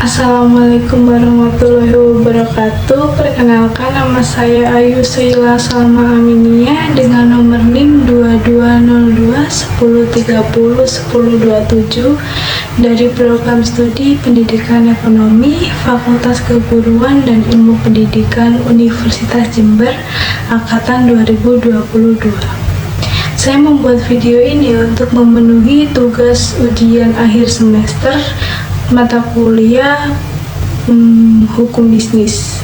Assalamualaikum warahmatullahi wabarakatuh. Perkenalkan, nama saya Ayu Sheila Salma Aminiyah dengan nomor NIM 2202 1030 1027 dari program studi Pendidikan Ekonomi Fakultas Keguruan dan Ilmu Pendidikan Universitas Jember Angkatan 2022. Saya membuat video ini untuk memenuhi tugas ujian akhir semester mata kuliah Hukum Bisnis.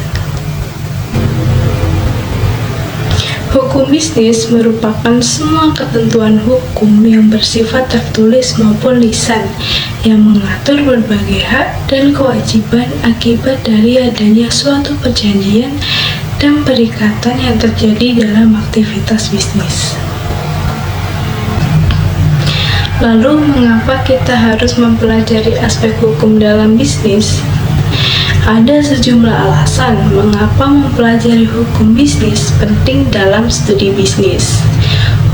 Hukum bisnis merupakan semua ketentuan hukum yang bersifat tertulis maupun lisan yang mengatur berbagai hak dan kewajiban akibat dari adanya suatu perjanjian dan perikatan yang terjadi dalam aktivitas bisnis. Lalu, mengapa kita harus mempelajari aspek hukum dalam bisnis? Ada sejumlah alasan mengapa mempelajari hukum bisnis penting dalam studi bisnis.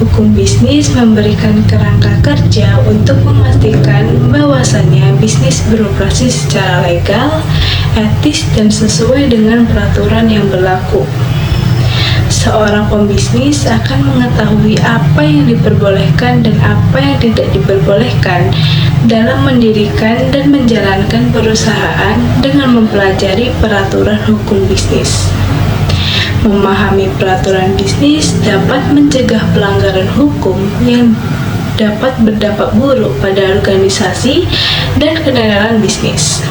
Hukum bisnis memberikan kerangka kerja untuk memastikan bahwasannya bisnis beroperasi secara legal, etis, dan sesuai dengan peraturan yang berlaku. Seorang pembisnis akan mengetahui apa yang diperbolehkan dan apa yang tidak diperbolehkan dalam mendirikan dan menjalankan perusahaan dengan mempelajari peraturan hukum bisnis. Memahami peraturan bisnis dapat mencegah pelanggaran hukum yang dapat berdampak buruk pada organisasi dan kenegaraan bisnis.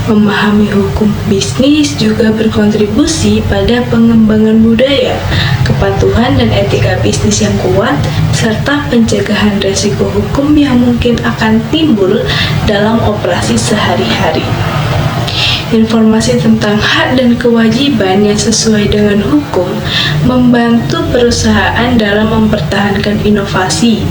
Memahami hukum bisnis juga berkontribusi pada pengembangan budaya, kepatuhan dan etika bisnis yang kuat, serta pencegahan resiko hukum yang mungkin akan timbul dalam operasi sehari-hari. Informasi tentang hak dan kewajiban yang sesuai dengan hukum membantu perusahaan dalam mempertahankan inovasi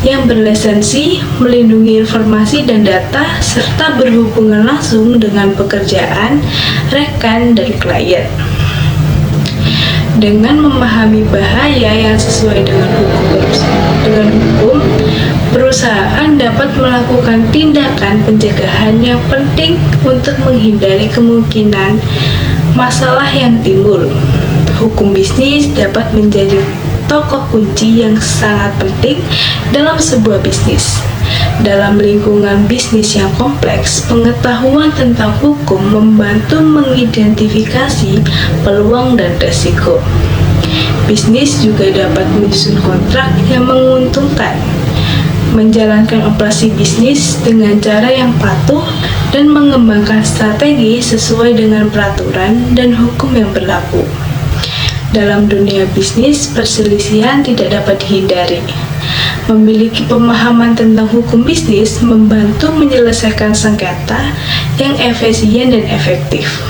yang berlisensi, melindungi informasi dan data, serta berhubungan langsung dengan pekerjaan, rekan, dan klien. Dengan memahami bahaya yang sesuai dengan hukum, perusahaan dapat melakukan tindakan pencegahan yang penting untuk menghindari kemungkinan masalah yang timbul. Hukum bisnis dapat menjadi tokoh kunci yang sangat penting dalam sebuah bisnis. Dalam lingkungan bisnis yang kompleks, pengetahuan tentang hukum membantu mengidentifikasi peluang dan resiko. Bisnis juga dapat menyusun kontrak yang menguntungkan, menjalankan operasi bisnis dengan cara yang patuh, dan mengembangkan strategi sesuai dengan peraturan dan hukum yang berlaku. Dalam dunia bisnis, perselisihan tidak dapat dihindari. Memiliki pemahaman tentang hukum bisnis membantu menyelesaikan sengketa yang efisien dan efektif.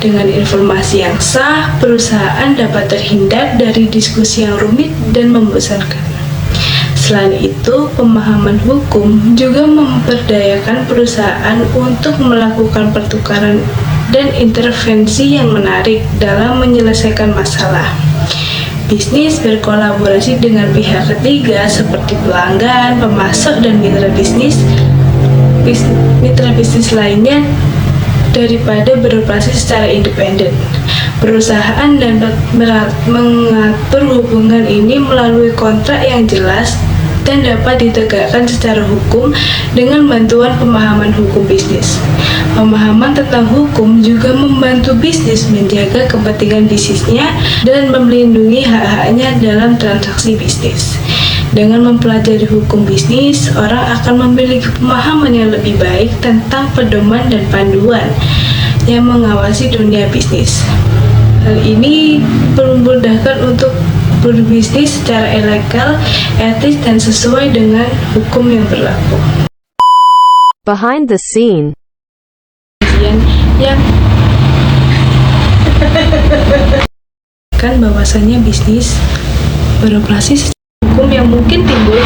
Dengan informasi yang sah, perusahaan dapat terhindar dari diskusi yang rumit dan membosankan. Selain itu, pemahaman hukum juga memperdayakan perusahaan untuk melakukan pertukaran dan intervensi yang menarik dalam menyelesaikan masalah. Bisnis berkolaborasi dengan pihak ketiga seperti pelanggan, pemasok, dan mitra bisnis lainnya daripada beroperasi secara independen. Perusahaan dapat mengatur hubungan ini melalui kontrak yang jelas dan dapat ditegakkan secara hukum dengan bantuan pemahaman hukum bisnis. Pemahaman tentang hukum juga membantu bisnis menjaga kepentingan bisnisnya dan melindungi hak-haknya dalam transaksi bisnis. Dengan mempelajari hukum bisnis, orang akan memiliki pemahaman yang lebih baik tentang pedoman dan panduan yang mengawasi dunia bisnis. Hal ini memudahkan untuk berbisnis secara ilegal, etis, dan sesuai dengan hukum yang berlaku. Behind the scene. Yang kan bahwasannya bisnis beroperasi secara hukum yang mungkin timbul